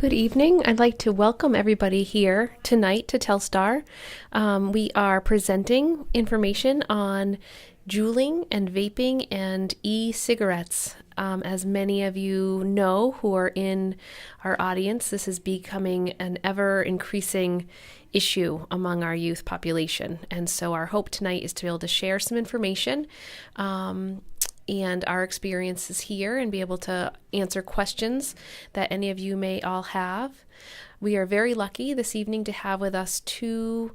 Good evening. I'd like to welcome everybody here tonight to Telstar. We are presenting information on juuling and vaping and e-cigarettes. As many of you know who are in our audience, this is becoming an ever increasing issue among our youth population. And so our hope tonight is to be able to share some information and our experiences here and be able to answer questions that any of you may all have. We are very lucky this evening to have with us two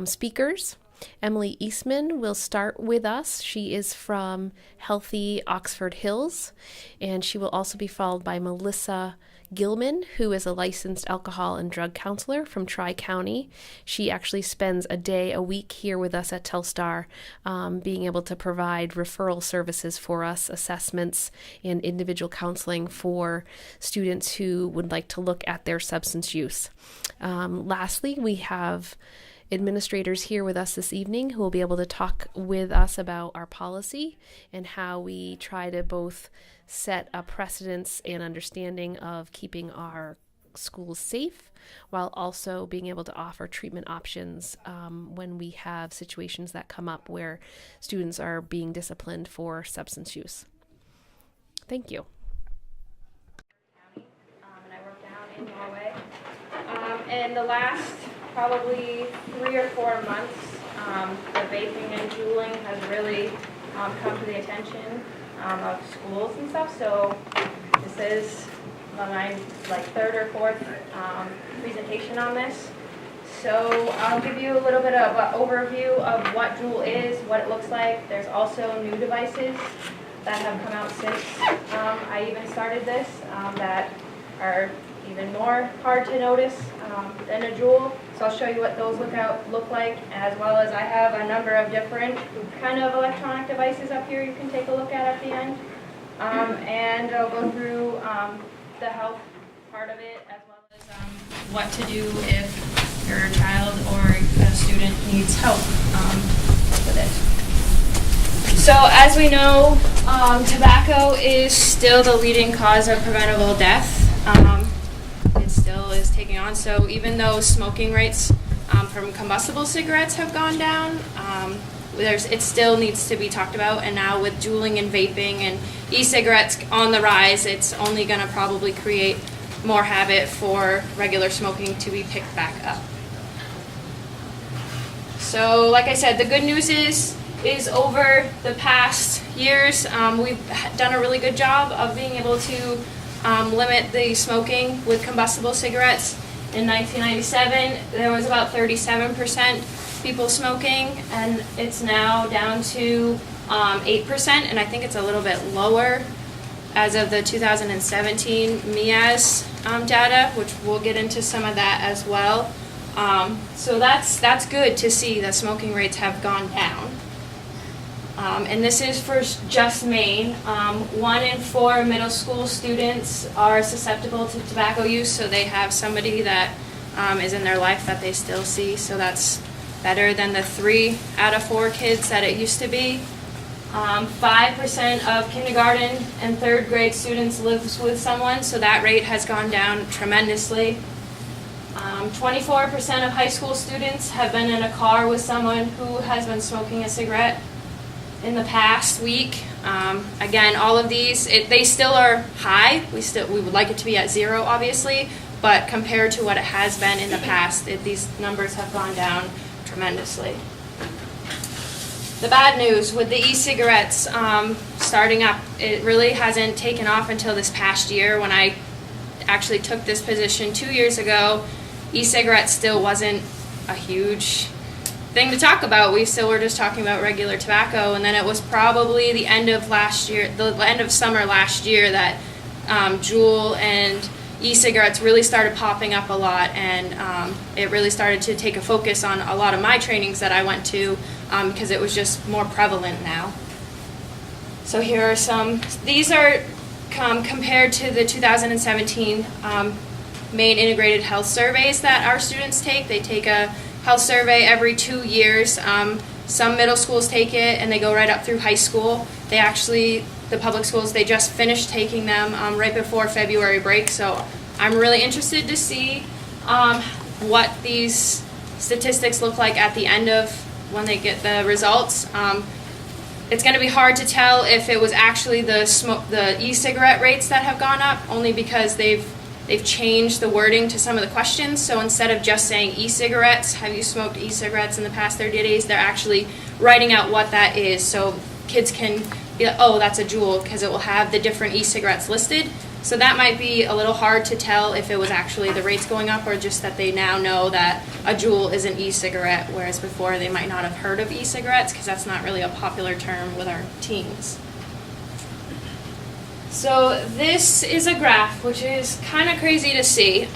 speakers. Emily Eastman will start with us. She is from Healthy Oxford Hills, and she will also be followed by Melissa Gilman, who is a licensed alcohol and drug counselor from Tri-County. She actually spends a day a week here with us at Telstar, being able to provide referral services for us, assessments, and individual counseling for students who would like to look at their substance use. Lastly, we have administrators here with us this evening who will be able to talk with us about our policy and how we try to both set a precedence and understanding of keeping our schools safe while also being able to offer treatment options when we have situations that come up where students are being disciplined for substance use. Thank you. And I work down in Norway. In the last probably 3 or 4 months, the vaping and juuling has really come to the attention of schools and stuff. So this is my third or fourth presentation on this. So I'll give you a little bit of an overview of what Joule is, what it looks like. There's also new devices that have come out since I even started this that are even more hard to notice than a Joule. So I'll show you what those look like, as well as I have a number of different kind of electronic devices up here you can take a look at the end. And I'll go through the health part of it, as well as what to do if your child or a student needs help with it. So as we know, tobacco is still the leading cause of preventable death. It still is taking on. So even though smoking rates from combustible cigarettes have gone down, it still needs to be talked about. And now with juuling and vaping and e-cigarettes on the rise, it's only going to probably create more habit for regular smoking to be picked back up. So like I said, the good news is over the past years, we've done a really good job of being able to limit the smoking with combustible cigarettes. In 1997, there was about 37% people smoking, and it's now down to 8%, and I think it's a little bit lower as of the 2017 MIAS data, which we'll get into some of that as well. So that's good to see that smoking rates have gone down. And this is for just Maine. 1 in 4 middle school students are susceptible to tobacco use, so they have somebody that is in their life that they still see. So that's better than the 3 out of 4 kids that it used to be. 5% of kindergarten and 3rd grade students live with someone, so that rate has gone down tremendously. 24% of high school students have been in a car with someone who has been smoking a cigarette in the past week. Again, all of these, they still are high. We would like it to be at 0, obviously, but compared to what it has been in the past, these numbers have gone down tremendously. The bad news with the e-cigarettes starting up, it really hasn't taken off until this past year. When I actually took this position 2 years ago, e-cigarettes still wasn't a huge thing to talk about. We still were just talking about regular tobacco, and then it was probably the end of summer last year that Joule and e-cigarettes really started popping up a lot, and it really started to take a focus on a lot of my trainings that I went to because it was just more prevalent now. So here are some. These are compared to the 2017 Maine integrated health surveys that our students take. They take a health survey every 2 years. Some middle schools take it and they go right up through high school. The public schools, they just finished taking them right before February break, so I'm really interested to see what these statistics look like at the end of when they get the results. It's going to be hard to tell if it was actually the e-cigarette rates that have gone up, only because they've changed the wording to some of the questions. So instead of just saying e-cigarettes, have you smoked e-cigarettes in the past 30 days, they're actually writing out what that is. So kids can be like, oh, that's a Juul, because it will have the different e-cigarettes listed. So that might be a little hard to tell if it was actually the rates going up or just that they now know that a Juul is an e-cigarette, whereas before they might not have heard of e-cigarettes because that's not really a popular term with our teens. So this is a graph, which is kind of crazy to see,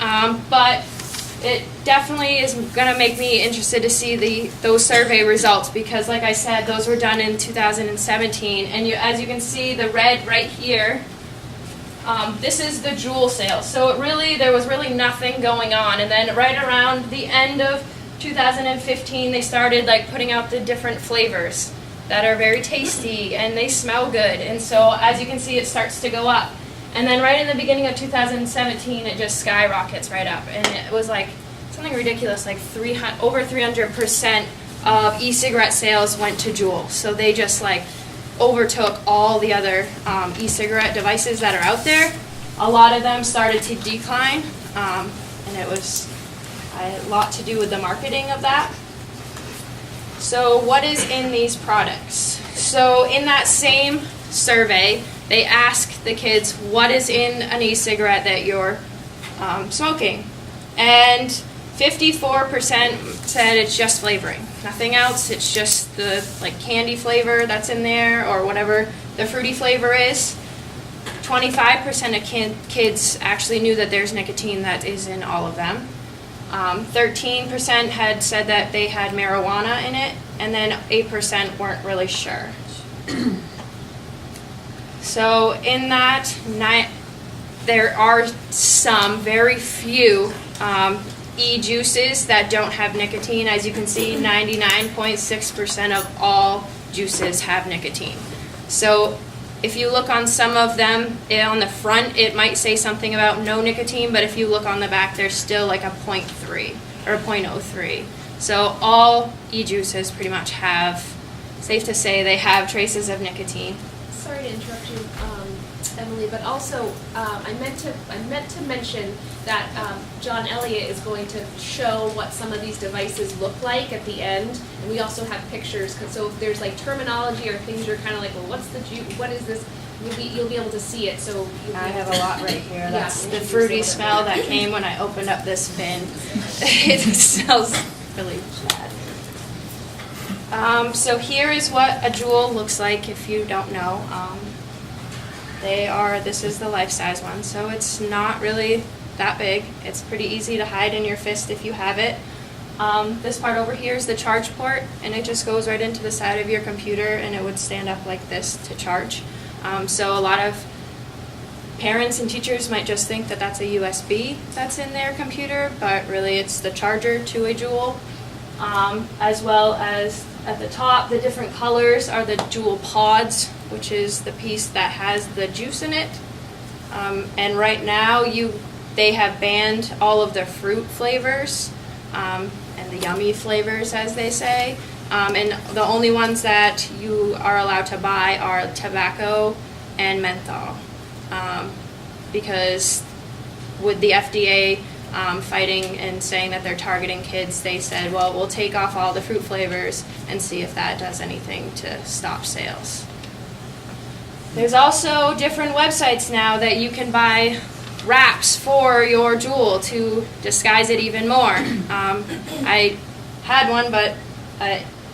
but it definitely is going to make me interested to see those survey results, because like I said, those were done in 2017, and as you can see, the red right here, this is the Joule Sales. So there was really nothing going on, and then right around the end of 2015, they started like putting out the different flavors that are very tasty and they smell good, and so as you can see, it starts to go up. And then right in the beginning of 2017, it just skyrockets right up, and it was like something ridiculous, like over 300% of e-cigarette sales went to Joule. So they just like overtook all the other e-cigarette devices that are out there. A lot of them started to decline, and it was a lot to do with the marketing of that. So what is in these products? So in that same survey, they asked the kids, what is in an e-cigarette that you're smoking? And 54% said it's just flavoring, nothing else. It's just the like candy flavor that's in there or whatever the fruity flavor is. 25% of kids actually knew that there's nicotine that is in all of them. 13% had said that they had marijuana in it, and then 8% weren't really sure. So in that, there are some, very few e-juices that don't have nicotine. As you can see, 99.6% of all juices have nicotine. So if you look on some of them, on the front, it might say something about no nicotine, but if you look on the back, there's still like a 0.3 or a 0.03. So all e-juices pretty much have, safe to say, they have traces of nicotine. Sorry to interrupt you, Emily, but also I meant to mention that John Elliott is going to show what some of these devices look like at the end, and we also have pictures. So if there's like terminology or things you're kind of like, well, what is this? You'll be able to see it. So I have a lot right here. That's the fruity smell that came when I opened up this bin. It smells really bad. So here is what a Juul looks like if you don't know. This is the life-size one, so it's not really that big. It's pretty easy to hide in your fist if you have it. This part over here is the charge port, and it just goes right into the side of your computer, and it would stand up like this to charge. So a lot of parents and teachers might just think that that's a USB that's in their computer, but really it's the charger to a Juul. As well as at the top, the different colors are the Juul pods, which is the piece that has the juice in it. And right now, they have banned all of the fruit flavors and the yummy flavors, as they say. And the only ones that you are allowed to buy are tobacco and menthol. Because with the FDA fighting and saying that they're targeting kids, they said, well, we'll take off all the fruit flavors and see if that does anything to stop sales. There's also different websites now that you can buy wraps for your Juul to disguise it even more. I had one, but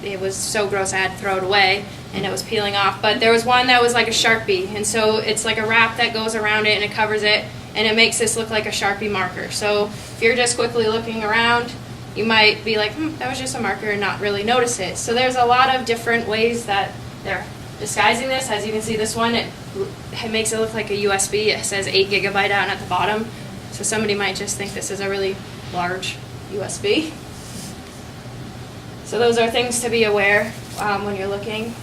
it was so gross I had to throw it away, and it was peeling off. But there was one that was like a Sharpie, and so it's like a wrap that goes around it and it covers it, and it makes this look like a Sharpie marker. So if you're just quickly looking around, you might be like, that was just a marker, and not really notice it. So there's a lot of different ways that they're disguising this. As you can see, this one, it makes it look like a USB. It says 8 gigabyte out at the bottom. So somebody might just think this is a really large USB. So those are things to be aware when you're looking.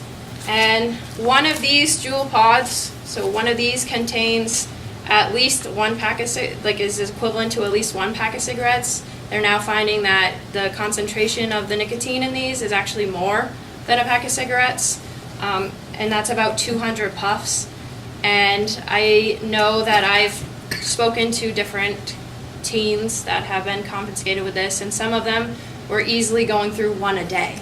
And one of these Juul pods, so one of these contains at least one pack of is equivalent to at least one pack of cigarettes. They're now finding that the concentration of the nicotine in these is actually more than a pack of cigarettes, and that's about 200 puffs. And I know that I've spoken to different teens that have been confiscated with this, and some of them were easily going through one a day.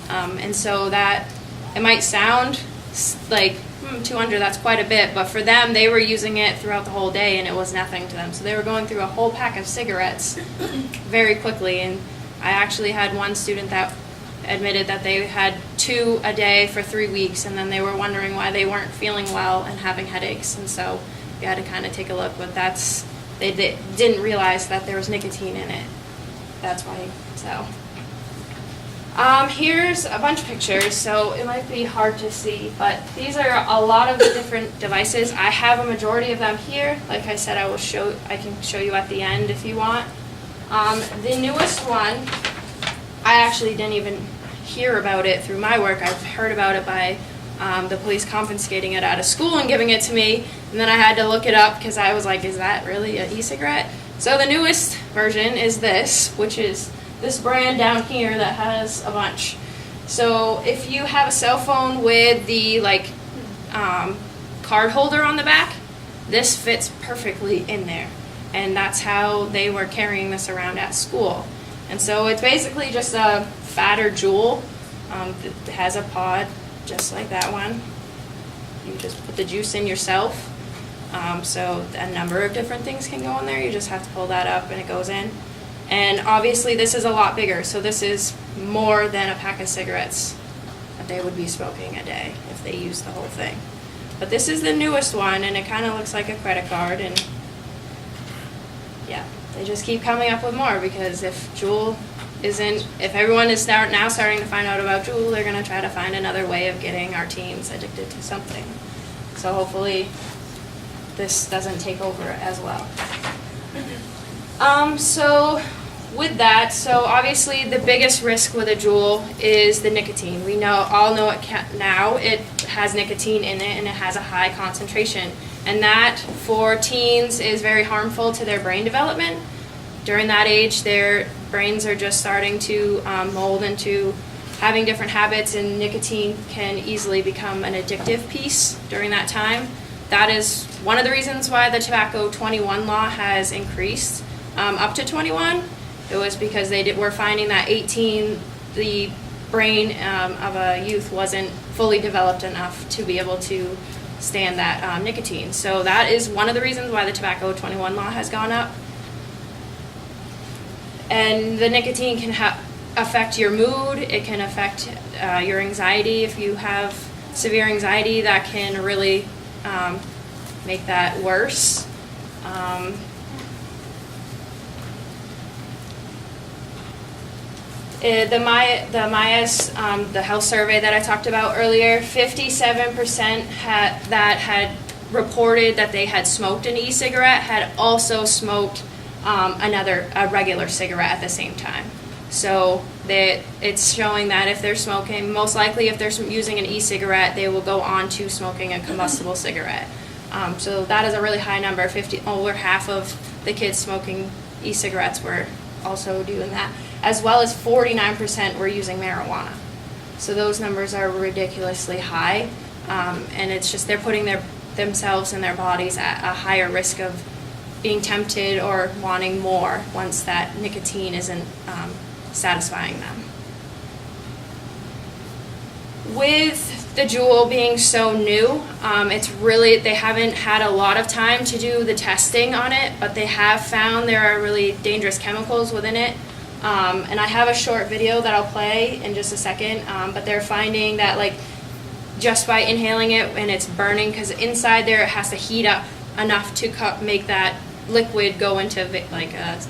And so that, it might sound like 200, that's quite a bit, but for them, they were using it throughout the whole day and it was nothing to them. So they were going through a whole pack of cigarettes very quickly. And I actually had one student that admitted that they had 2 a day for 3 weeks, and then they were wondering why they weren't feeling well and having headaches. And so we had to kind of take a look, but they didn't realize that there was nicotine in it. That's why. So here's a bunch of pictures, so it might be hard to see, but these are a lot of the different devices. I have a majority of them here. Like I said, I can show you at the end if you want. The newest one, I actually didn't even hear about it through my work. I've heard about it by the police confiscating it out of school and giving it to me, and then I had to look it up because I was like, is that really an e-cigarette? So the newest version is this, which is this brand down here that has a bunch. So if you have a cell phone with the card holder on the back, this fits perfectly in there. And that's how they were carrying this around at school. And so it's basically just a fatter Joule. It has a pod just like that one. You just put the juice in yourself. So a number of different things can go in there. You just have to pull that up and it goes in. And obviously this is a lot bigger, so this is more than a pack of cigarettes that they would be smoking a day if they used the whole thing. But this is the newest one, and it kind of looks like a credit card, and yeah, they just keep coming up with more, because if everyone is now starting to find out about Joule, they're going to try to find another way of getting our teens addicted to something. So hopefully this doesn't take over as well. So with that, so obviously the biggest risk with a Joule is the nicotine. We all know it has nicotine in it, and it has a high concentration. And that, for teens, is very harmful to their brain development. During that age, their brains are just starting to mold into having different habits, and nicotine can easily become an addictive piece during that time. That is one of the reasons why the Tobacco 21 law has increased up to 21. It was because they were finding that 18, the brain of a youth wasn't fully developed enough to be able to stand that nicotine. So that is one of the reasons why the Tobacco 21 law has gone up. And the nicotine can affect your mood. It can affect your anxiety. If you have severe anxiety, that can really make that worse. The health survey that I talked about earlier, 57% that had reported that they had smoked an e-cigarette had also smoked a regular cigarette at the same time. So it's showing that if they're smoking, most likely if they're using an e-cigarette, they will go on to smoking a combustible cigarette. So that is a really high number. Over half of the kids smoking e-cigarettes were also doing that, as well as 49% were using marijuana. So those numbers are ridiculously high, and it's just they're putting themselves and their bodies at a higher risk of being tempted or wanting more once that nicotine isn't satisfying them. With the Joule being so new, they haven't had a lot of time to do the testing on it, but they have found there are really dangerous chemicals within it. And I have a short video that I'll play in just a second, but they're finding that just by inhaling it and it's burning, because inside there it has to heat up enough to make that liquid go into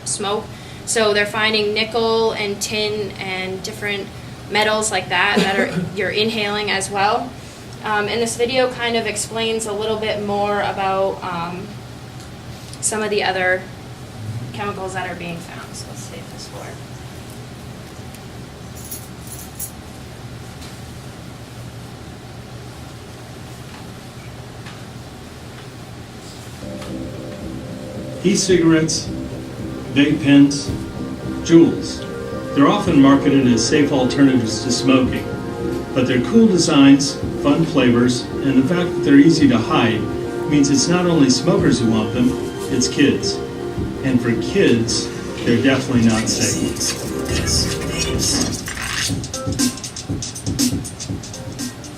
smoke. So they're finding nickel and tin and different metals like that you're inhaling as well. And this video kind of explains a little bit more about some of the other chemicals that are being found. So let's save this for it. E-cigarettes, vape pens, Joules. They're often marketed as safe alternatives to smoking, but their cool designs, fun flavors, and the fact that they're easy to hide means it's not only smokers who want them, it's kids. And for kids, they're definitely not safe.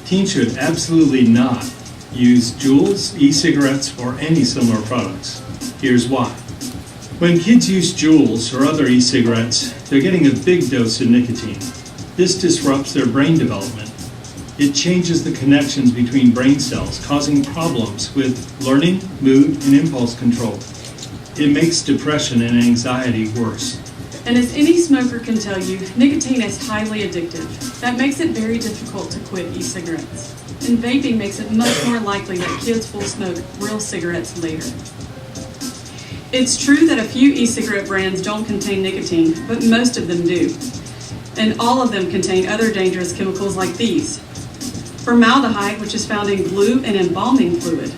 Teens should absolutely not use Joules, e-cigarettes, or any similar products. Here's why. When kids use Joules or other e-cigarettes, they're getting a big dose of nicotine. This disrupts their brain development. It changes the connections between brain cells, causing problems with learning, mood, and impulse control. It makes depression and anxiety worse. And as any smoker can tell you, nicotine is highly addictive. That makes it very difficult to quit e-cigarettes. And vaping makes it much more likely that kids will smoke real cigarettes later. It's true that a few e-cigarette brands don't contain nicotine, but most of them do. And all of them contain other dangerous chemicals like these. Formaldehyde, which is found in glue and embalming fluid.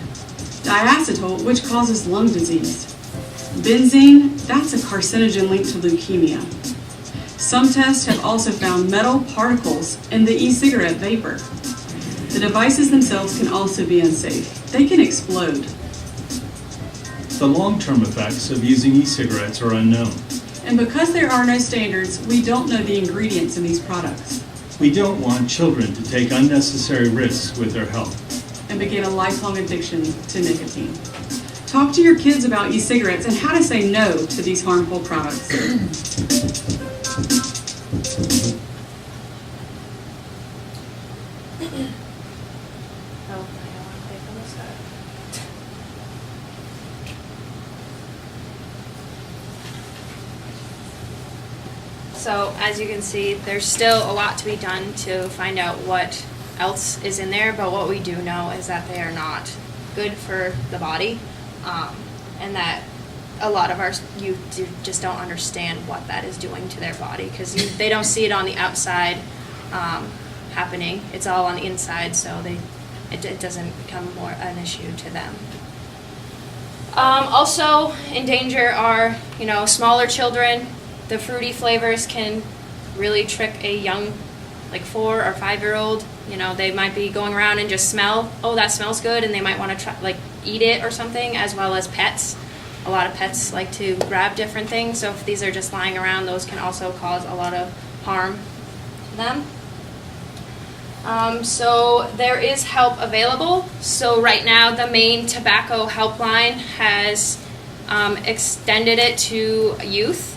Diacetyl, which causes lung disease. Benzene, that's a carcinogen linked to leukemia. Some tests have also found metal particles in the e-cigarette vapor. The devices themselves can also be unsafe. They can explode. The long-term effects of using e-cigarettes are unknown. And because there are no standards, we don't know the ingredients in these products. We don't want children to take unnecessary risks with their health. And begin a lifelong addiction to nicotine. Talk to your kids about e-cigarettes and how to say no to these harmful products. So as you can see, there's still a lot to be done to find out what else is in there, but what we do know is that they are not good for the body, and that a lot of our youth just don't understand what that is doing to their body, because they don't see it on the outside happening. It's all on the inside, so it doesn't become more an issue to them. Also in danger are, smaller children. The fruity flavors can really trick a young, like 4 or 5-year-old. They might be going around and just smell, oh, that smells good, and they might want to try, eat it or something, as well as pets. A lot of pets like to grab different things, so if these are just lying around, those can also cause a lot of harm to them. So there is help available. So right now, the Maine Tobacco Helpline has extended it to youth.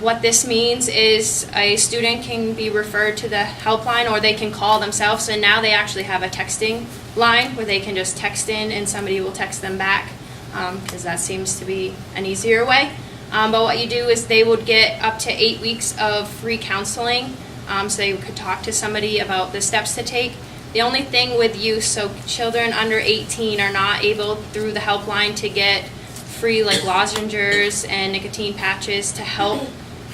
What this means is a student can be referred to the helpline, or they can call themselves. And now they actually have a texting line where they can just text in and somebody will text them back, because that seems to be an easier way. But what you do is they would get up to 8 weeks of free counseling, so they could talk to somebody about the steps to take. The only thing with youth, so children under 18 are not able through the helpline to get free lozenges and nicotine patches to help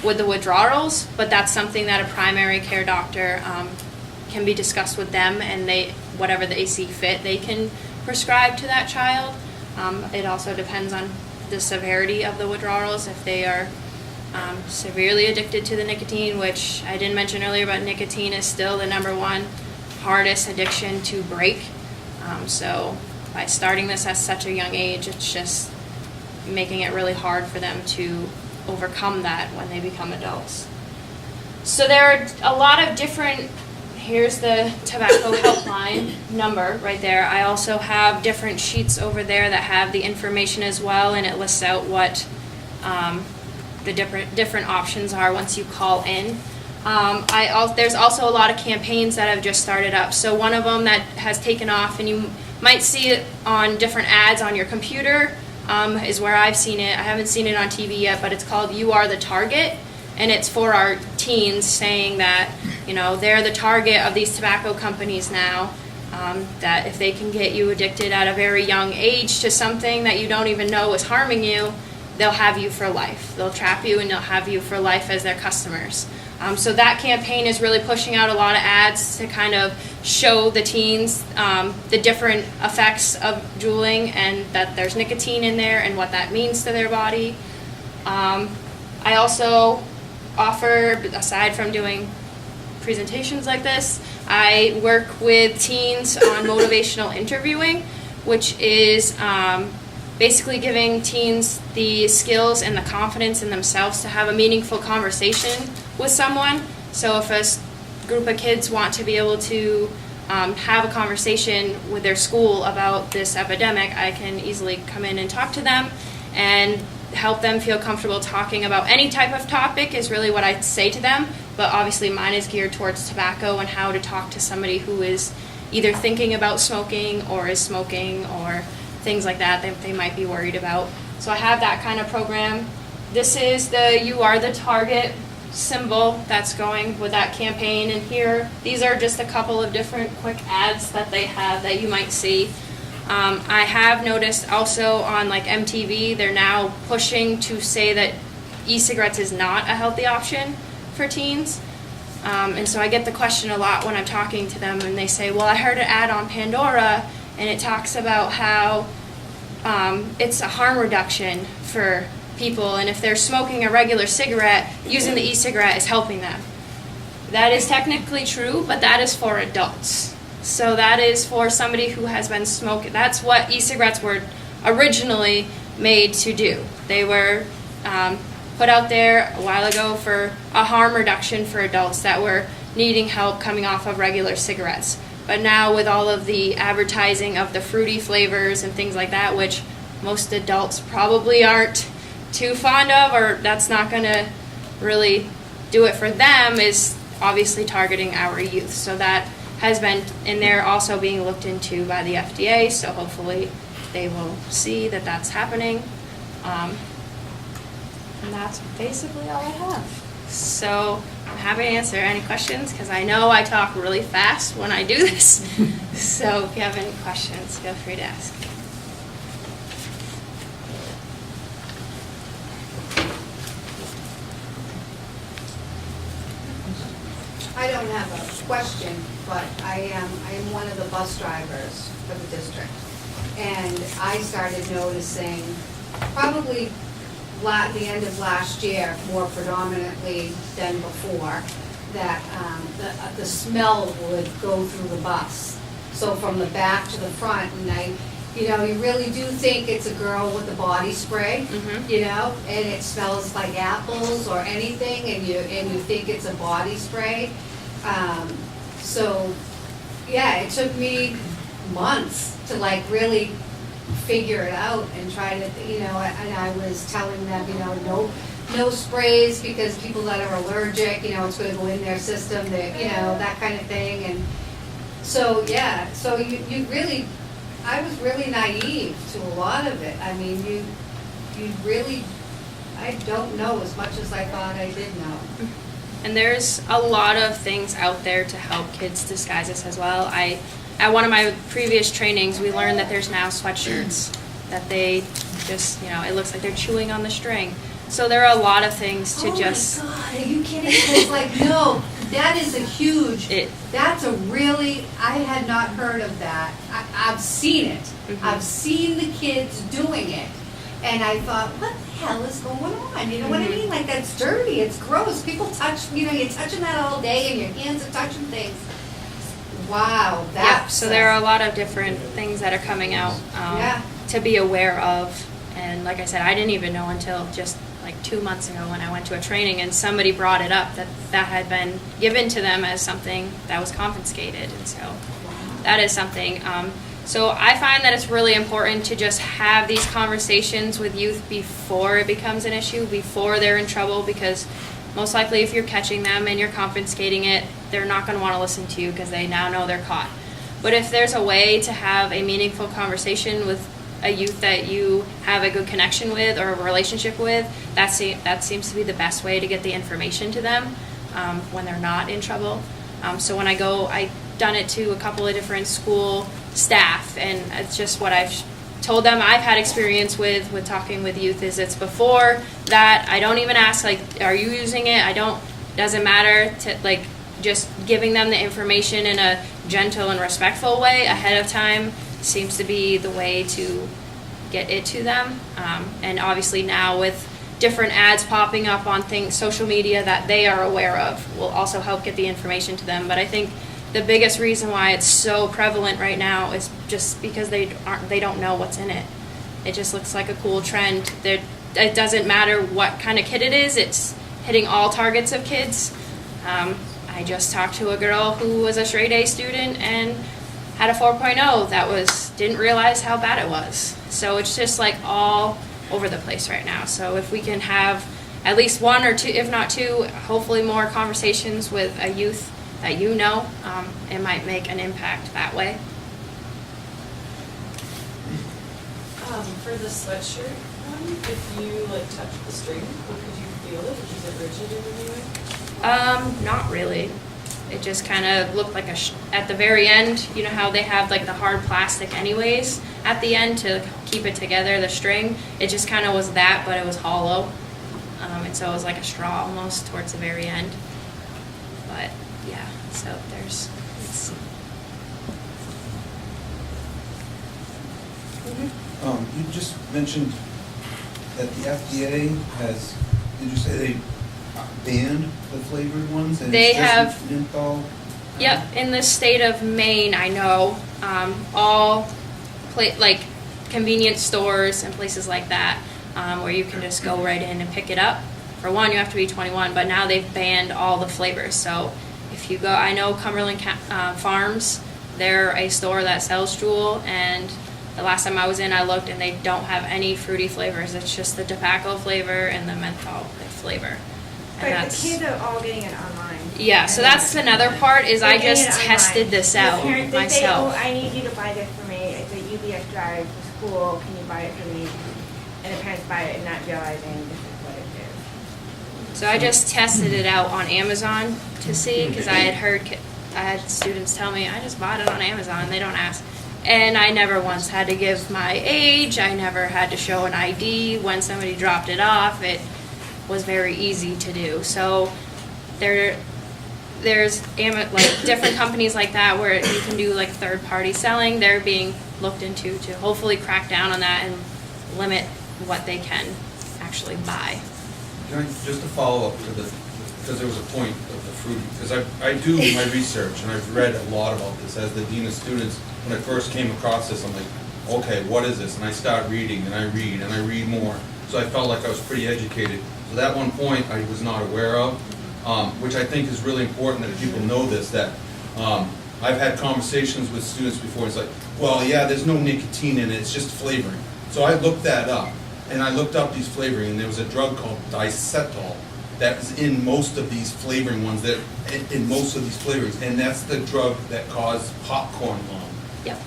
with the withdrawals, but that's something that a primary care doctor can be discussed with them, and whatever they see fit, they can prescribe to that child. It also depends on the severity of the withdrawals. If they are severely addicted to the nicotine, which I didn't mention earlier, but nicotine is still the #1 hardest addiction to break. So by starting this at such a young age, it's just making it really hard for them to overcome that when they become adults. So there are a lot of different, here's the tobacco helpline number right there. I also have different sheets over there that have the information as well, and it lists out what the different options are once you call in. There's also a lot of campaigns that have just started up. So one of them that has taken off, and you might see it on different ads on your computer, is where I've seen it. I haven't seen it on TV yet, but it's called You Are the Target, and it's for our teens, saying that they're the target of these tobacco companies now, that if they can get you addicted at a very young age to something that you don't even know is harming you, they'll have you for life. They'll trap you and they'll have you for life as their customers. So that campaign is really pushing out a lot of ads to kind of show the teens the different effects of juuling and that there's nicotine in there and what that means to their body. I also offer, aside from doing presentations like this, I work with teens on motivational interviewing, which is basically giving teens the skills and the confidence in themselves to have a meaningful conversation with someone. So if a group of kids want to be able to have a conversation with their school about this epidemic, I can easily come in and talk to them and help them feel comfortable talking about any type of topic is really what I say to them. But obviously mine is geared towards tobacco and how to talk to somebody who is either thinking about smoking or is smoking or things like that they might be worried about. So I have that kind of program. This is the You Are the Target symbol that's going with that campaign. And here, these are just a couple of different quick ads that they have that you might see. I have noticed also on like MTV, they're now pushing to say that e-cigarettes is not a healthy option for teens. And so I get the question a lot when I'm talking to them and they say, well, I heard an ad on Pandora and it talks about how it's a harm reduction for people, and if they're smoking a regular cigarette, using the e-cigarette is helping them. That is technically true, but that is for adults. So that is for somebody who has been smoking. That's what e-cigarettes were originally made to do. They were put out there a while ago for a harm reduction for adults that were needing help coming off of regular cigarettes. But now with all of the advertising of the fruity flavors and things like that, which most adults probably aren't too fond of, or that's not going to really do it for them, is obviously targeting our youth. So that has been in there also being looked into by the FDA, so hopefully they will see that that's happening. And that's basically all I have. So I'm happy to answer any questions because I know I talk really fast when I do this. So if you have any questions, feel free to ask. I don't have a question, but I am one of the bus drivers for the district. And I started noticing probably the end of last year, more predominantly than before, that the smell would go through the bus. So from the back to the front, and you really do think it's a girl with a body spray, and it smells like apples or anything, and you think it's a body spray. So yeah, it took me months to really figure it out and try to, and I was telling them, no sprays because people that are allergic, it's going to go in their system, that kind of thing. And so, yeah, so you really, I was really naive to a lot of it. I mean, you really, I don't know as much as I thought I did know. And there's a lot of things out there to help kids disguise this as well. At one of my previous trainings, we learned that there's now sweatshirts that they just, it looks like they're chewing on the string. So there are a lot of things to just... Oh my God, are you kidding? It's no, that is a huge... That's a really... I had not heard of that. I've seen it. Mm-hmm. I've seen the kids doing it. And I thought, what the hell is going on? You know what I mean? That's dirty. It's gross. People touch, you're touching that all day and your hands are touching things. Wow. So there are a lot of different things that are coming out to be aware of. And like I said, I didn't even know until just 2 months ago when I went to a training and somebody brought it up that had been given to them as something that was confiscated. And so that is something. So I find that it's really important to just have these conversations with youth before it becomes an issue, before they're in trouble, because most likely if you're catching them and you're confiscating it, they're not going to want to listen to you because they now know they're caught. But if there's a way to have a meaningful conversation with a youth that you have a good connection with or a relationship with, that seems to be the best way to get the information to them when they're not in trouble. So when I go, I've done it to a couple of different school staff, and it's just what I've told them I've had experience with talking with youth is it's before that. I don't even ask, like, are you using it? Doesn't matter, to like just giving them the information in a gentle and respectful way ahead of time seems to be the way to get it to them. And obviously now with different ads popping up on social media that they are aware of will also help get the information to them. But I think the biggest reason why it's so prevalent right now is just because they don't know what's in it. It just looks like a cool trend. It doesn't matter what kind of kid it is. It's hitting all targets of kids. I just talked to a girl who was a straight A student and had a 4.0 that didn't realize how bad it was. So it's just like all over the place right now. So if we can have at least one or two, if not two, hopefully more conversations with a youth that it might make an impact that way. For the sweatshirt one, if you like touch the string, could you feel it? Is it rigid in any way? Not really. It just kind of looked like at the very end, you know how they have like the hard plastic anyways at the end to keep it together, the string. It just kind of was that, but it was hollow. And so it was like a straw almost towards the very end. But yeah, so let's see. You just mentioned that the FDA has, did you say they banned the flavored ones? And They it's just have- menthol? Yep, in the state of Maine, I know all like convenience stores and places like that where you can just go right in and pick it up. For one, you have to be 21, but now they've banned all the flavors. So if you go, I know Cumberland Farms, they're a store that sells Joule, and the last time I was in, I looked, and they don't have any fruity flavors. It's just the tobacco flavor and the menthol flavor. And But the kids are all getting it online. yeah, so that's another part is They're I getting just it tested online. this The out parents, they say, myself. oh, I need you to buy this for me. It's a UBS drive to school. Can you buy it for me? And the parents buy it and not realizing this is what it is. So I just tested it out on Amazon to see, because I had students tell me, I just bought it on Amazon, they don't ask. And I never once had to give my age, I never had to show an ID when somebody dropped it off. It was very easy to do. So there's like different companies like that where you can do like third party selling. They're being looked into to hopefully crack down on that and limit what they can actually buy. Can I, just to follow up to because there was a point of the fruity, because I do my research and I've read a lot about this as the dean of students. When I first came across this, I'm like, okay, what is this? And I start reading and I read more. So I felt like I was pretty educated. So that one point I was not aware of, which I think is really important that people know this, that I've had conversations with students before. It's like, well, yeah, there's no nicotine in it, it's just flavoring. So I looked that up, and I looked up these flavoring, and there was a drug called diacetol that's in most of these flavoring ones, that in most of these flavorings, and that's the drug that caused popcorn lung. Yep.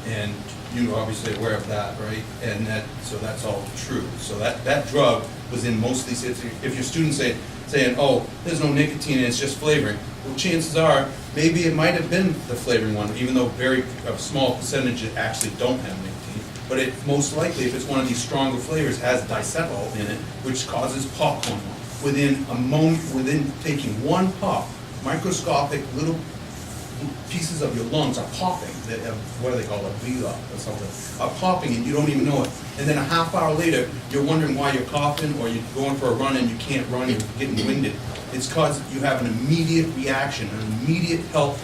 And you're obviously aware of that, right? And so that's all true. So that drug was in most of these. If your students saying, oh, there's no nicotine, it's just flavoring, well, chances are maybe it might have been the flavoring one, even though a small percentage actually don't have nicotine. But it most likely, if it's one of these stronger flavors, has diacetol in it, which causes popcorn lung. Within a moment, within taking one puff, microscopic little pieces of your lungs are popping. That have, what do they call it, vela or something, are popping and you don't even know it. And then a half hour later, you're wondering why you're coughing, or you're going for a run and you can't run, you're getting winded. It's because you have an immediate reaction, an immediate health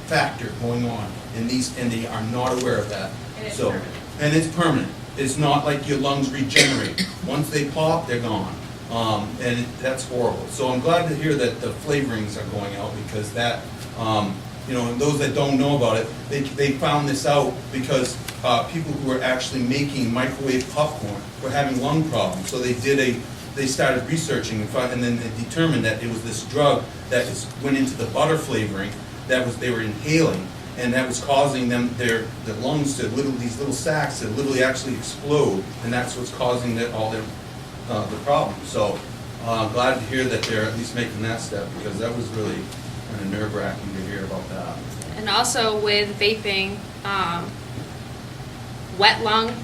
factor going on in these, and they are not aware of that. And it's permanent. And it's permanent. It's not like your lungs regenerate. Once they pop, they're gone. And that's horrible. So I'm glad to hear that the flavorings are going out, because that, and those that don't know about it, they found this out because people who were actually making microwave popcorn were having lung problems. So they started researching and then they determined that it was this drug that went into the butter flavoring they were inhaling, and that was causing them their lungs to these little sacs to literally actually explode, and that's what's causing all their the problems. So I'm glad to hear that they're at least making that step, because that was really kind of nerve-wracking to hear about that. And also with vaping, wet lung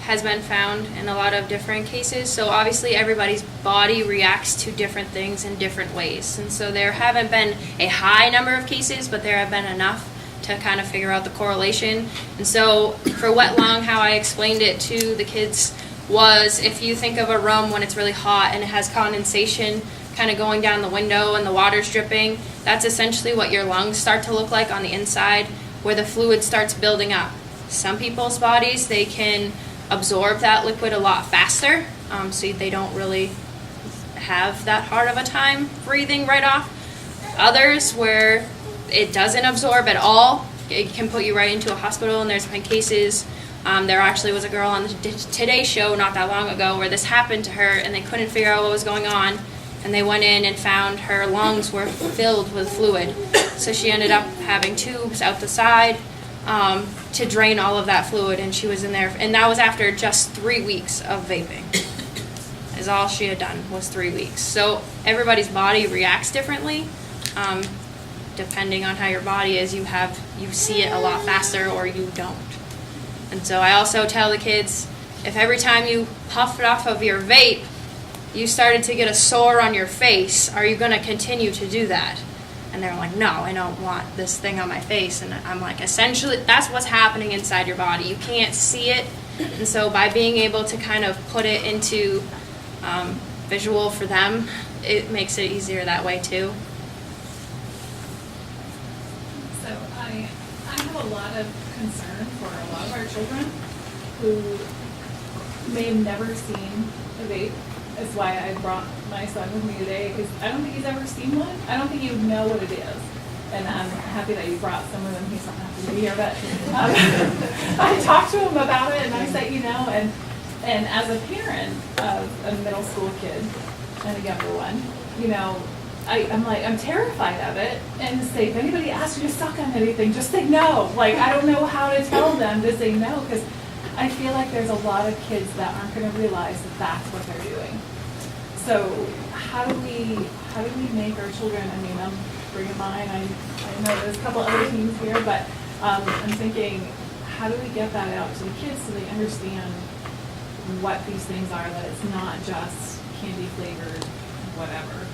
has been found in a lot of different cases. So obviously everybody's body reacts to different things in different ways. And so there haven't been a high number of cases, but there have been enough to kind of figure out the correlation. And so for wet lung, how I explained it to the kids was, if you think of a room when it's really hot and it has condensation kind of going down the window and the water's dripping, that's essentially what your lungs start to look like on the inside, where the fluid starts building up. Some people's bodies, they can absorb that liquid a lot faster, so they don't really have that hard of a time breathing right off. Others, where it doesn't absorb at all, it can put you right into a hospital. And there's been cases, there actually was a girl on the Today Show not that long ago where this happened to her, and they couldn't figure out what was going on, and they went in and found her lungs were filled with fluid. So she ended up having tubes out the side to drain all of that fluid, and she was in there, and that was after just 3 weeks of vaping. Is all she had done was 3 weeks. So everybody's body reacts differently, depending on how your body is. You see it a lot faster or you don't. And so I also tell the kids, if every time you puff it off of your vape, you started to get a sore on your face, are you going to continue to do that? And they're like, no, I don't want this thing on my face. And I'm like, essentially, that's what's happening inside your body. You can't see it. And so by being able to kind of put it into visual for them, it makes it easier that way too. So I have a lot of concern for a lot of our children who may have never seen a vape. That's why I brought my son with me today, because I don't think he's ever seen one. I don't think he would know what it is. And I'm happy that you brought some of them. He's not happy to be here, but I talked to him about it, and I said, and as a parent of a middle school kid and a younger one, I'm terrified of it, and to say, if anybody asks you to suck on anything, just say no. Like, I don't know how to tell them to say no, because I feel like there's a lot of kids that aren't going to realize that that's what they're doing. So how do we make our children, I'm bringing mine, I know there's a couple other teams here, but I'm thinking, how do we get that out to the kids so they understand what these things are, that it's not just candy flavored whatever.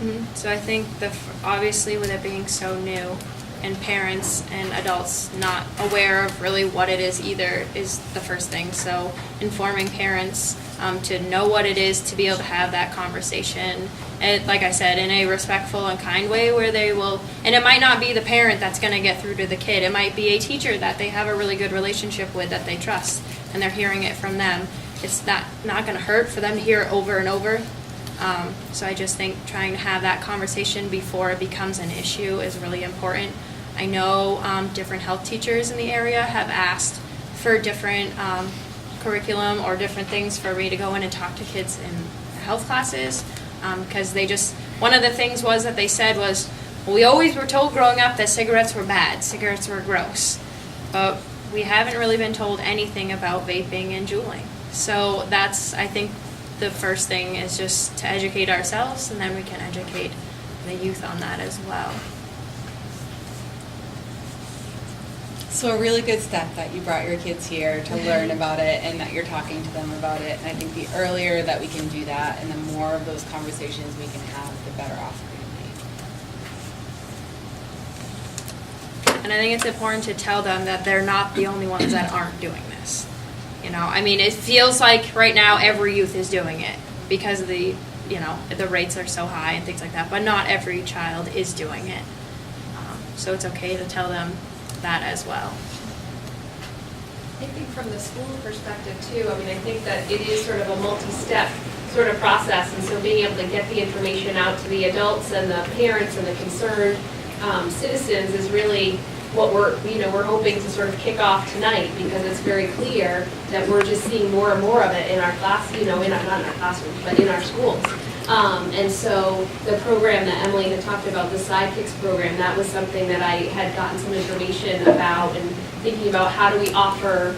Mm-hmm. So I think obviously with it being so new, and parents and adults not aware of really what it is either is the first thing. So informing parents to know what it is, to be able to have that conversation, and like I said, in a respectful and kind way, where they will, and it might not be the parent that's going to get through to the kid. It might be a teacher that they have a really good relationship with, that they trust, and they're hearing it from them. It's not going to hurt for them to hear it over and over. So I just think trying to have that conversation before it becomes an issue is really important. I know different health teachers in the area have asked for different curriculum or different things for me to go in and talk to kids in health classes, because one of the things was that they said was, well, we always were told growing up that cigarettes were bad, cigarettes were gross, but we haven't really been told anything about vaping and juuling. So that's, I think, the first thing is just to educate ourselves, and then we can educate the youth on that as well. So a really good step that you brought your kids here to learn about it, and that you're talking to them about it. And I think the earlier that we can do that, and the more of those conversations we can have, the better off we're going to be. And I think it's important to tell them that they're not the only ones that aren't doing this. It feels like right now every youth is doing it because of the rates are so high and things like that, but not every child is doing it. So it's okay to tell them that as well. I think from the school perspective too, I think that it is sort of a multi-step sort of process, and so being able to get the information out to the adults and the parents and the concerned citizens is really what we're hoping to sort of kick off tonight, because it's very clear that we're just seeing more and more of it in our class, not in our classrooms, but in our schools. And so the program that Emily had talked about, the Sidekicks program, that was something that I had gotten some information about, and thinking about how do we offer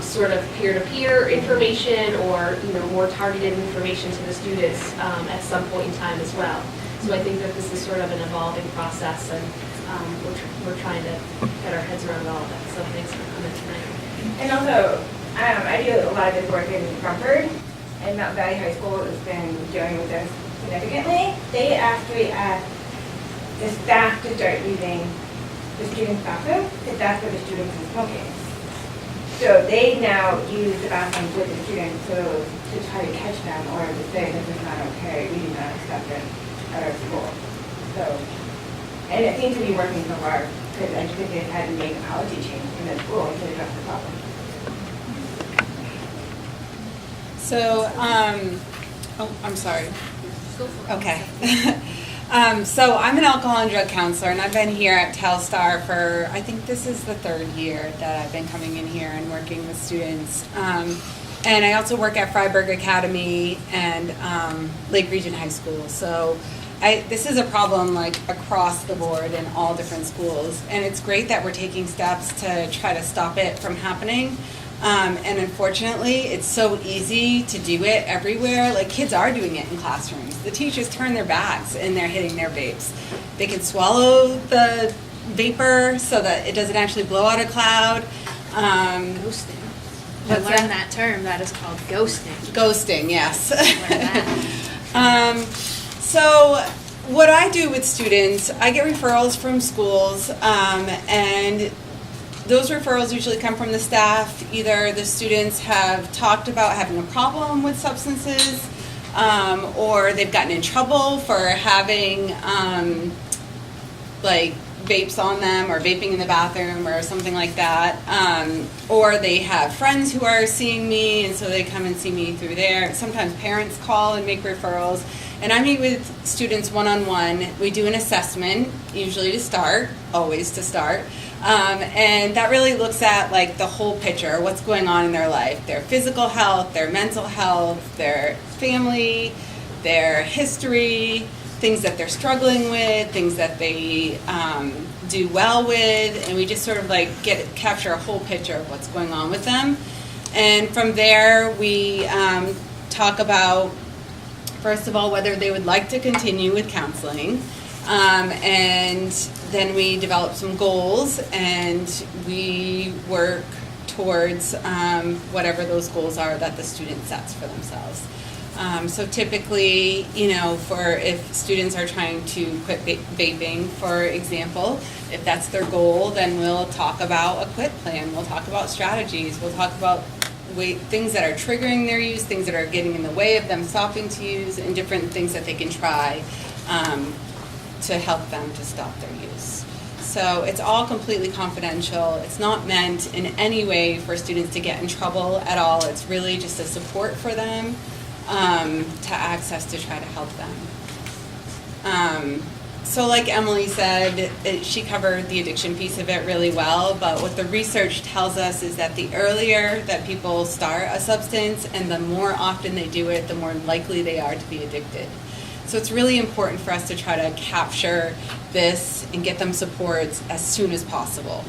sort of peer-to-peer information or more targeted information to the students at some point in time as well. So I think that this is sort of an evolving process, and we're trying to get our heads around all of that. So thanks for coming tonight. And also, I do a lot of good work in Rumford, and Mountain Valley High School has been dealing with this significantly. They actually asked the staff to start using the students' bathroom, because that's where the students are smoking. So they now use the bathrooms with the students to try to catch them or to say this is not okay, we do not accept it at our school. So, and it seems to be working so far, because I think they've had to make a policy change in the school to address the problem. So, oh, I'm sorry. Okay. So I'm an alcohol and drug counselor, and I've been here at Telstar for, I think this is the 3rd year that I've been coming in here and working with students. And I also work at Freiburg Academy and Lake Region High School. So this is a problem like across the board in all different schools. And it's great that we're taking steps to try to stop it from happening. And unfortunately, it's so easy to do it everywhere. Like, kids are doing it in classrooms. The teachers turn their backs and they're hitting their vapes. They can swallow the vapor so that it doesn't actually blow out a cloud. Ghosting. I learned that term. That is called ghosting. Ghosting, yes. Learn that. So what I do with students, I get referrals from schools, and those referrals usually come from the staff. Either the students have talked about having a problem with substances, or they've gotten in trouble for having like vapes on them or vaping in the bathroom or something like that. Or they have friends who are seeing me, and so they come and see me through there. Sometimes parents call and make referrals. And I meet with students one-on-one. We do an assessment, usually to start, always to start. And that really looks at like the whole picture, what's going on in their life, their physical health, their mental health, their family, their history, things that they're struggling with, things that they do well with, and we just sort of like capture a whole picture of what's going on with them. And from there, we talk about, first of all, whether they would like to continue with counseling. And then we develop some goals, and we work towards whatever those goals are that the student sets for themselves. So typically, if students are trying to quit vaping, for example, if that's their goal, then we'll talk about a quit plan. We'll talk about strategies. We'll talk about things that are triggering their use, things that are getting in the way of them stopping to use, and different things that they can try to help them to stop their use. So it's all completely confidential. It's not meant in any way for students to get in trouble at all. It's really just a support for them to access to try to help them. So like Emily said, she covered the addiction piece of it really well, but what the research tells us is that the earlier that people start a substance and the more often they do it, the more likely they are to be addicted. So it's really important for us to try to capture this and get them supports as soon as possible,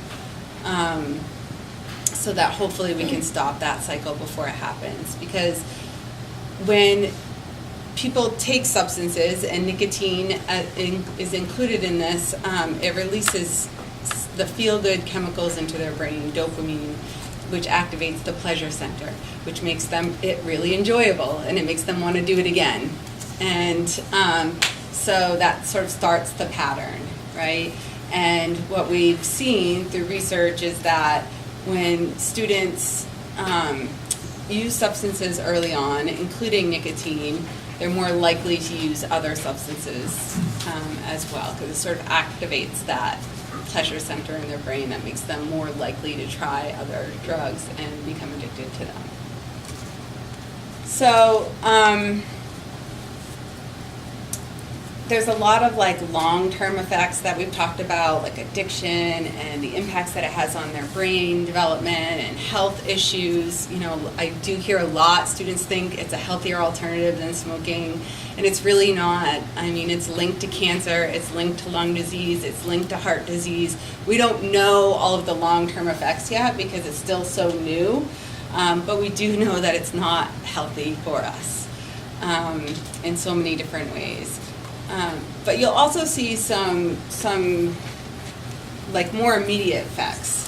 so that hopefully we can stop that cycle before it happens. Because when people take substances, and nicotine is included in this, it releases the feel-good chemicals into their brain, dopamine, which activates the pleasure center, which makes it really enjoyable, and it makes them want to do it again. And so that sort of starts the pattern, right? And what we've seen through research is that when students use substances early on, including nicotine, they're more likely to use other substances as well, because it sort of activates that pleasure center in their brain that makes them more likely to try other drugs and become addicted to them. So there's a lot of like long-term effects that we've talked about, like addiction and the impacts that it has on their brain development and health issues. I do hear a lot, students think it's a healthier alternative than smoking, and it's really not. I mean, it's linked to cancer, it's linked to lung disease, it's linked to heart disease. We don't know all of the long-term effects yet because it's still so new, but we do know that it's not healthy for us in so many different ways. But you'll also see some like more immediate effects.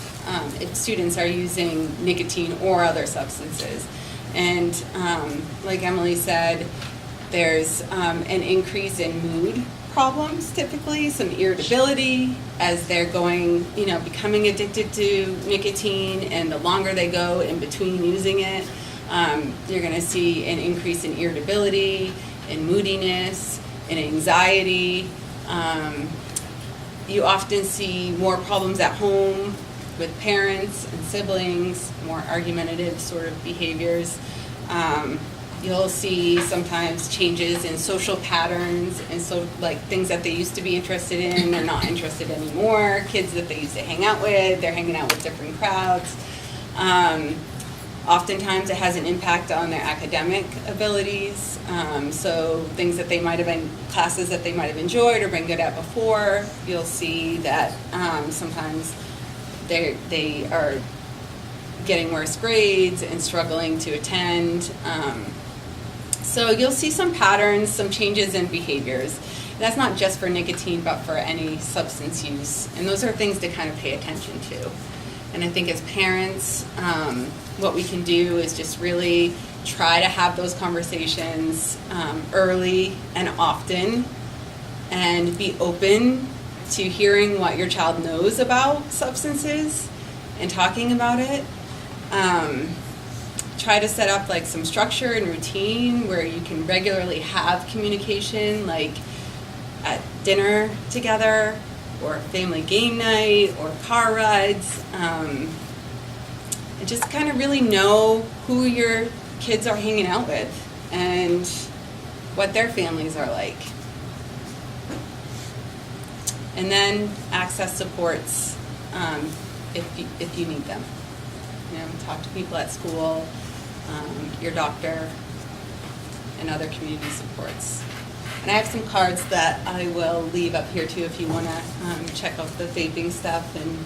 if students are using nicotine or other substances. And like Emily said, there's an increase in mood problems typically, some irritability as they're going, becoming addicted to nicotine, and the longer they go in between using it, you're going to see an increase in irritability, in moodiness, in anxiety. You often see more problems at home with parents and siblings, more argumentative sort of behaviors. You'll see sometimes changes in social patterns, and so like things that they used to be interested in, they're not interested anymore. Kids that they used to hang out with, they're hanging out with different crowds. Oftentimes it has an impact on their academic abilities. So things that they might have been, classes that they might have enjoyed or been good at before, you'll see that sometimes they are getting worse grades and struggling to attend. So you'll see some patterns, some changes in behaviors. That's not just for nicotine, but for any substance use. And those are things to kind of pay attention to. And I think as parents, what we can do is just really try to have those conversations early and often, and be open to hearing what your child knows about substances and talking about it. Try to set up like some structure and routine where you can regularly have communication, like at dinner together, or family game night, or car rides. And just kind of really know who your kids are hanging out with and what their families are like. And then access supports if you need them. Talk to people at school, your doctor, and other community supports. And I have some cards that I will leave up here too if you want to check out the vaping stuff and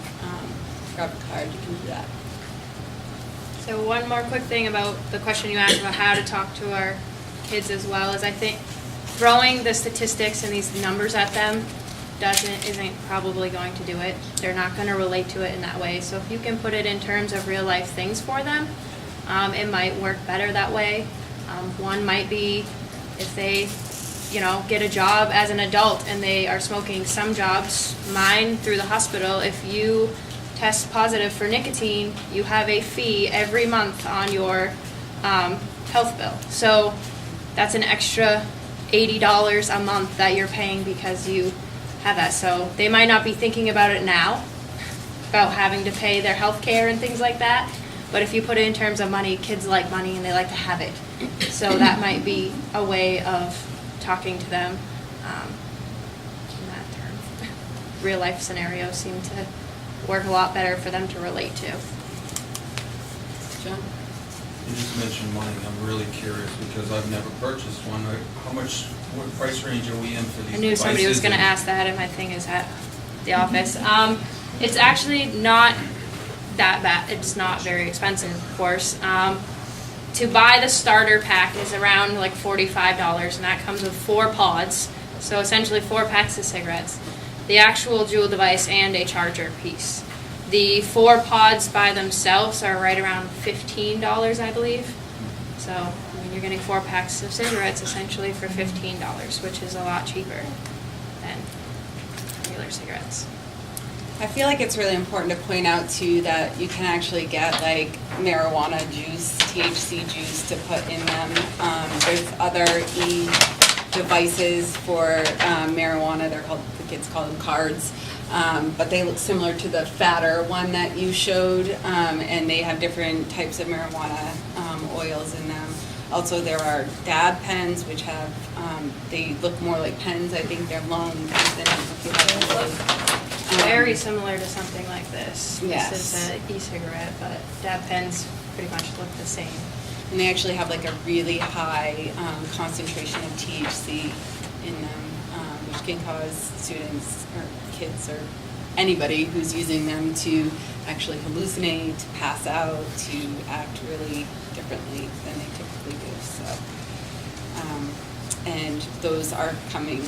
grab a card, you can do that. So one more quick thing about the question you asked about how to talk to our kids as well is I think throwing the statistics and these numbers at them isn't probably going to do it. They're not going to relate to it in that way. So if you can put it in terms of real life things for them, it might work better that way. One might be if they get a job as an adult and they are smoking some jobs, mine through the hospital, if you test positive for nicotine, you have a fee every month on your health bill. So that's an extra $80 a month that you're paying because you have that. So they might not be thinking about it now, about having to pay their health care and things like that. But if you put it in terms of money, kids like money and they like to have it. So that might be a way of talking to them in that term. Real life scenarios seem to work a lot better for them to relate to. John? You just mentioned money. I'm really curious because I've never purchased one. What price range are we in for these devices? I knew somebody was going to ask that, and my thing is at the office. It's actually not that bad. It's not very expensive, of course. To buy the starter pack is around like $45, and that comes with 4 pods, so essentially 4 packs of cigarettes, the actual Joule device, and a charger piece. The 4 pods by themselves are right around $15, I believe. So you're getting 4 packs of cigarettes essentially for $15, which is a lot cheaper than regular cigarettes. I feel like it's really important to point out too that you can actually get like marijuana juice, THC juice to put in them. There's other devices for marijuana. The kids call them cards, but they look similar to the fatter one that you showed, and they have different types of marijuana oils in them. Also, there are dab pens, which have, they look more like pens. I think they're long. Very similar to something like this. Yes. This is an e-cigarette, but dab pens pretty much look the same. And they actually have like a really high concentration of THC in them, which can cause students or kids or anybody who's using them to actually hallucinate, to pass out, to act really differently than they typically do. So, and those are turning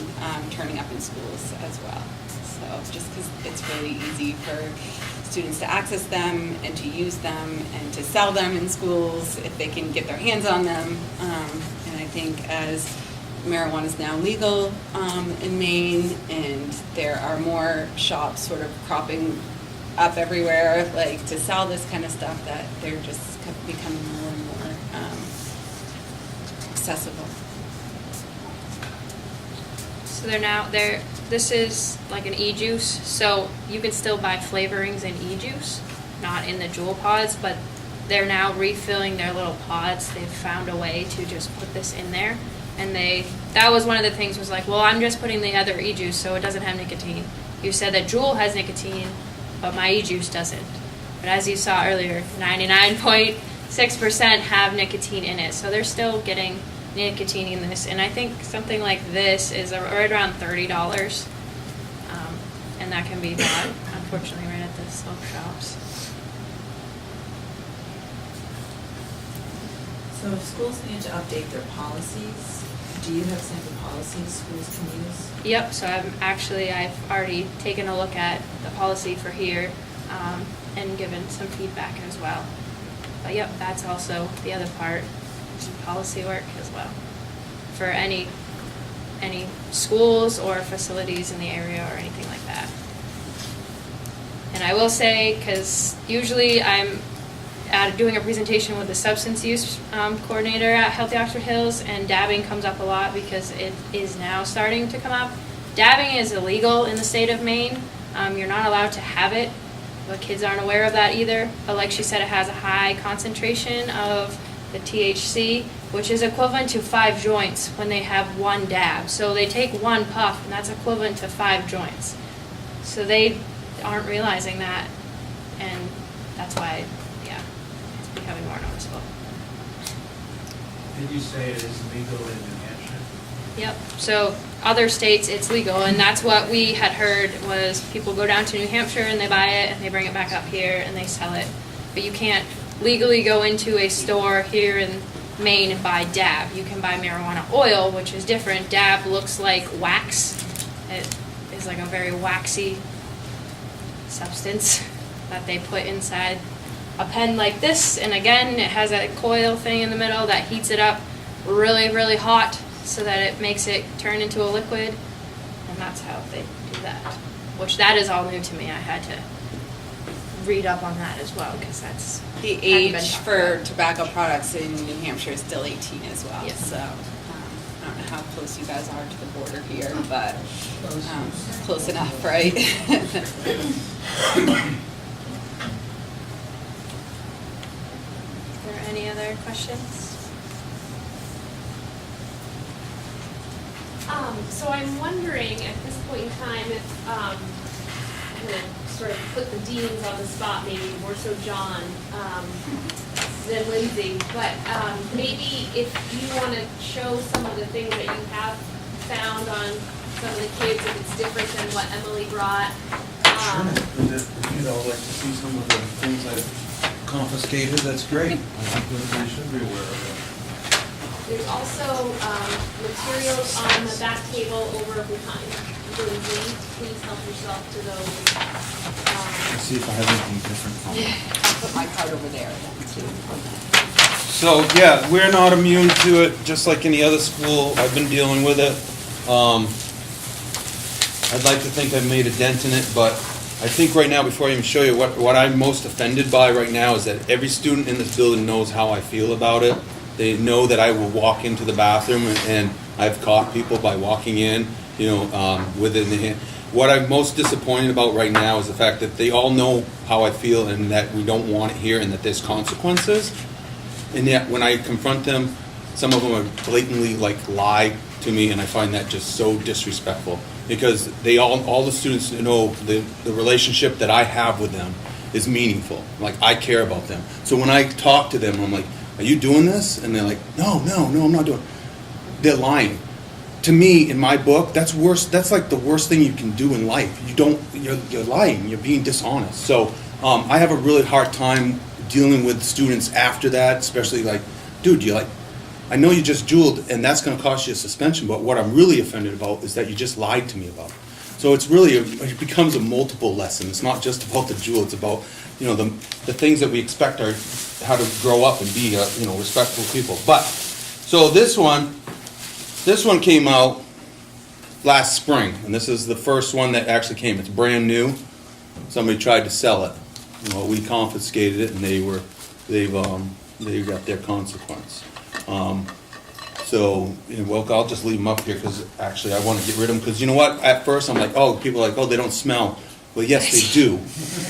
up in schools as well. So just because it's really easy for students to access them and to use them and to sell them in schools if they can get their hands on them. And I think as marijuana is now legal in Maine, and there are more shops sort of cropping up everywhere, like to sell this kind of stuff, that they're just becoming more and more accessible. So this is like an Ejuice, so you can still buy flavorings in Ejuice, not in the Joule pods, but they're now refilling their little pods. They've found a way to just put this in there. And that was one of the things, was like, well, I'm just putting the other Ejuice so it doesn't have nicotine. You said that Joule has nicotine, but my Ejuice doesn't. But as you saw earlier, 99.6% have nicotine in it. So they're still getting nicotine in this. And I think something like this is right around $30. And that can be bought, unfortunately, right at the smoke shops. So if schools need to update their policies, do you have sample policies schools can use? Yep, so I've already taken a look at the policy for here and given some feedback as well. But yep, that's also the other part, policy work as well, for any schools or facilities in the area or anything like that. And I will say, because usually I'm doing a presentation with the substance use coordinator at Healthy Oxford Hills, and dabbing comes up a lot because it is now starting to come up. Dabbing is illegal in the state of Maine. You're not allowed to have it, but kids aren't aware of that either. But like she said, it has a high concentration of the THC, which is equivalent to 5 joints when they have one dab. So they take one puff, and that's equivalent to 5 joints. So they aren't realizing that, and that's why, yeah, it's becoming more noticeable. Did you say it is legal in New Hampshire? Yep. So other states it's legal, and that's what we had heard, was people go down to New Hampshire and they buy it and they bring it back up here and they sell it. But you can't legally go into a store here in Maine and buy dab. You can buy marijuana oil, which is different. Dab looks like wax. It is like a very waxy substance that they put inside a pen like this, and again, it has a coil thing in the middle that heats it up really, really hot so that it makes it turn into a liquid, and that's how they do that. Which that is all new to me. I had to read up on that as well, because that's the age for tobacco products in New Hampshire is still 18 as well. Yes. So I don't know how close you guys are to the border here, but close enough, right? Are there any other questions? So I'm wondering at this point in time if, I'm gonna sort of put the deans on the spot, maybe more so John than Lindsay, but maybe if you want to show some of the things that you have found on some of the kids, if it's different than what Emily brought. Sure, if you'd all like to see some of the things I've confiscated, that's great. I think everybody should be aware of it. There's also materials on the back table over behind. Lindsay, please help yourself to those. Let's see if I have anything different. I'll put my card over there then too. So, yeah, we're not immune to it, just like any other school. I've been dealing with it. I'd like to think I've made a dent in it, but I think right now, before I even show you, what I'm most offended by right now is that every student in this building knows how I feel about it. They know that I will walk into the bathroom, and I've caught people by walking in, with it in the hand. What I'm most disappointed about right now is the fact that they all know how I feel and that we don't want it here and that there's consequences. And yet, when I confront them, some of them are blatantly lie to me, and I find that just so disrespectful, because they all the students know the relationship that I have with them is meaningful. Like, I care about them. So when I talk to them, I'm like, "Are you doing this?" And they're like, No, I'm not doing it. They're lying. To me, in my book, that's worse. That's like the worst thing you can do in life. You're lying. You're being dishonest. So I have a really hard time dealing with students after that, especially dude, I know you just Jouled, and that's going to cost you a suspension, but what I'm really offended about is that you just lied to me about it. So it's really, it becomes a multiple lesson. It's not just about the Juul, it's about, you know, the things that we expect are how to grow up and be, you know, respectful people. But, so this one came out last spring, and this is the first one that actually came. It's brand new. Somebody tried to sell it. You know, we confiscated it, and they got their consequence. So, you know, well, I'll just leave them up here because actually I want to get rid of them. Because you know what? At first I'm like, oh, people are like, oh, they don't smell. Well, yes, they do,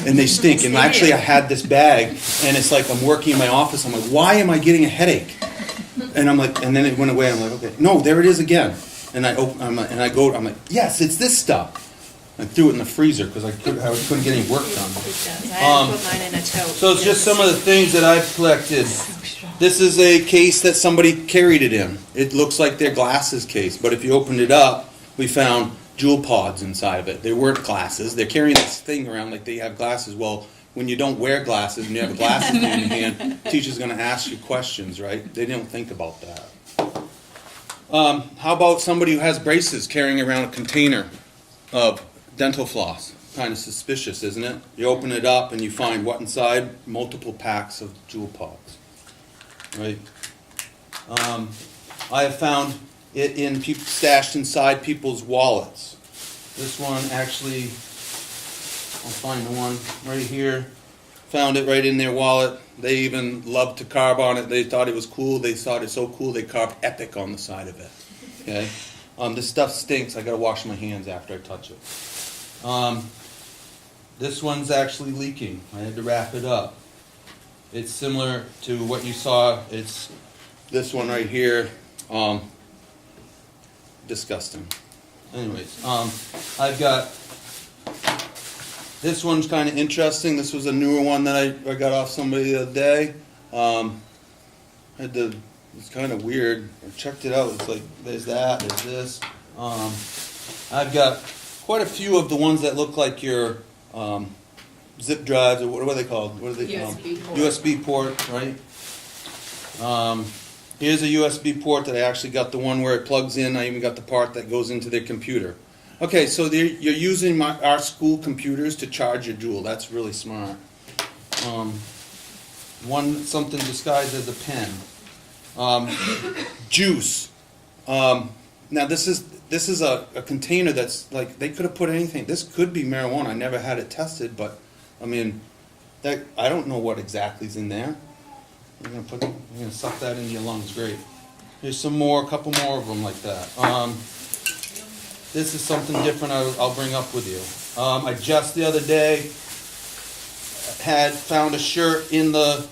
and they stink. And actually, I had this bag, and it's like I'm working in my office. I'm like, why am I getting a headache? And I'm like, and then it went away. I'm like, okay, no, there it is again. And I'm like, yes, it's this stuff. I threw it in the freezer because I couldn't get any work done. I put mine in a tote. So it's just some of the things that I've collected. This is a case that somebody carried it in. It looks like their glasses case, but if you opened it up, we found Juul pods inside of it. They weren't glasses. They're carrying this thing around like they have glasses. Well, when you don't wear glasses and you have a glasses in your hand, the teacher's going to ask you questions, right? They didn't think about that. How about somebody who has braces carrying around a container of dental floss? Kind of suspicious, isn't it? You open it up and you find what inside? Multiple packs of Juul pods, right? I have found it in stashed inside people's wallets. This one actually, I'll find the one right here. Found it right in their wallet. They even loved to carve on it. They thought it was cool. They thought it so cool they carved Epic on the side of it. Okay, this stuff stinks. I gotta wash my hands after I touch it. This one's actually leaking. I had to wrap it up. It's similar to what you saw. It's this one right here. Disgusting. Anyways, I've got this one's kind of interesting. This was a newer one that I got off somebody the other day. It's kind of weird. I checked it out. It's like there's that, there's this. I've got quite a few of the ones that look like your zip drives, or what are they called? What are they? USB port. USB port, right? Here's a USB port that I actually got the one where it plugs in. I even got the part that goes into their computer. Okay, so you're using our school computers to charge your Juul. That's really smart. Something disguised as a pen. Juice. Now this is a container that's like, they could have put anything. This could be marijuana. I never had it tested, but I mean, I don't know what exactly is in there. You're gonna suck that into your lungs. Great. Here's some more, a couple more of them like that. This is something different I'll bring up with you. I just the other day had found a shirt in the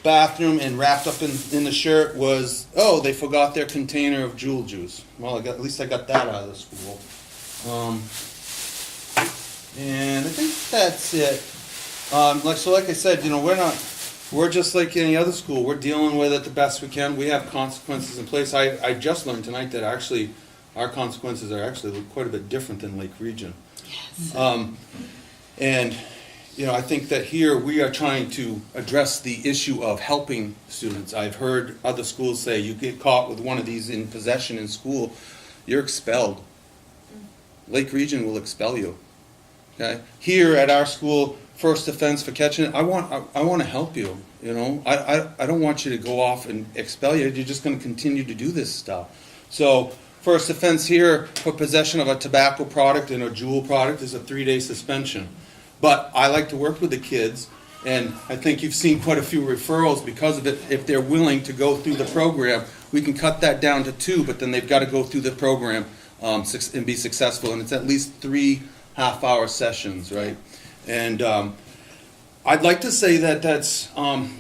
bathroom, and wrapped up in the shirt was, oh, they forgot their container of Joule juice. Well, at least I got that out of the school. And I think that's it. Like I said, you know, we're just like any other school. We're dealing with it the best we can. We have consequences in place. I just learned tonight that actually our consequences are actually quite a bit different than Lake Region. Yes. And you know, I think that here we are trying to address the issue of helping students. I've heard other schools say, you get caught with one of these in possession in school, you're expelled. Lake Region will expel you. Okay? Here at our school, first offense for catching it, I want to help you. You know, I don't want you to go off and expel you. You're just going to continue to do this stuff. So first offense here for possession of a tobacco product and a Juul product is a 3-day suspension. But I like to work with the kids, and I think you've seen quite a few referrals because of it. If they're willing to go through the program, we can cut that down to 2, but then they've got to go through the program and be successful. And it's at least 3 half-hour sessions, right? And I'd like to say that that's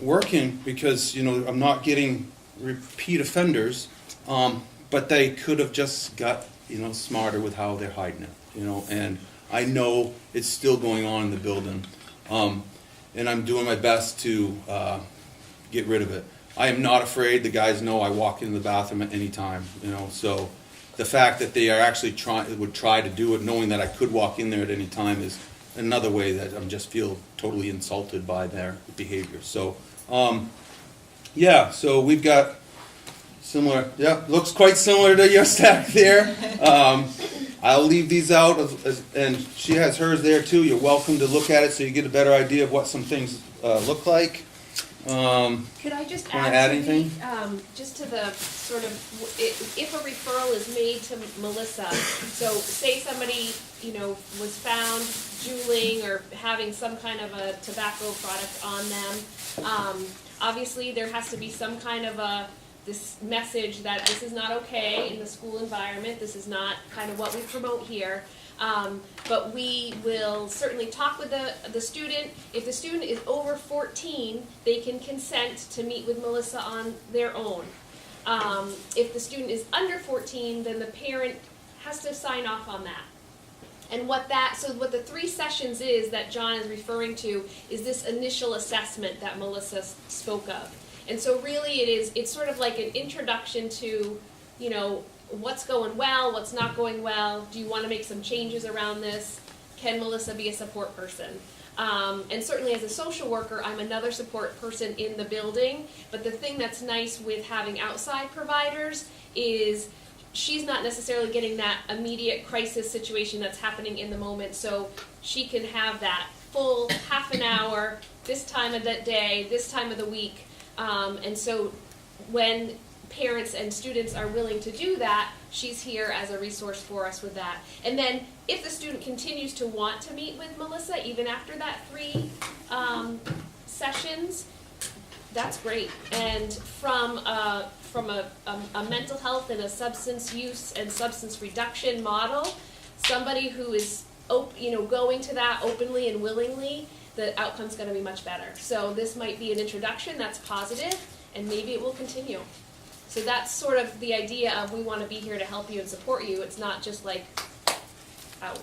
working because, you know, I'm not getting repeat offenders, but they could have just got, you know, smarter with how they're hiding it, you know, and I know it's still going on in the building, and I'm doing my best to get rid of it. I am not afraid. The guys know I walk into the bathroom at any time, you know. So the fact that they are actually would try to do it, knowing that I could walk in there at any time, is another way that I just feel totally insulted by their behavior. So, yeah. So we've got similar. Yeah, looks quite similar to your stack there. I'll leave these out, and she has hers there too. You're welcome to look at it so you get a better idea of what some things look like. Could I just Wanna add add to anything? just to the sort of, if a referral is made to Melissa, so say somebody, was found juuling or having some kind of a tobacco product on them, obviously there has to be some kind of this message that this is not okay in the school environment, this is not kind of what we promote here. But we will certainly talk with the student. If the student is over 14, they can consent to meet with Melissa on their own. If the student is under 14, then the parent has to sign off on that. And what the 3 sessions is that John is referring to is this initial assessment that Melissa spoke of. And so really it's sort of like an introduction to, what's going well, what's not going well, do you want to make some changes around this, can Melissa be a support person? And certainly as a social worker, I'm another support person in the building, but the thing that's nice with having outside providers is she's not necessarily getting that immediate crisis situation that's happening in the moment, so she can have that full half an hour, this time of that day, this time of the week, and so when parents and students are willing to do that, she's here as a resource for us with that. And then if the student continues to want to meet with Melissa, even after that 3 sessions, that's great. And from a mental health and a substance use and substance reduction model, somebody who is going to that openly and willingly, the outcome's going to be much better. So this might be an introduction that's positive, and maybe it will continue. So that's sort of the idea of we want to be here to help you and support you. It's not just like out.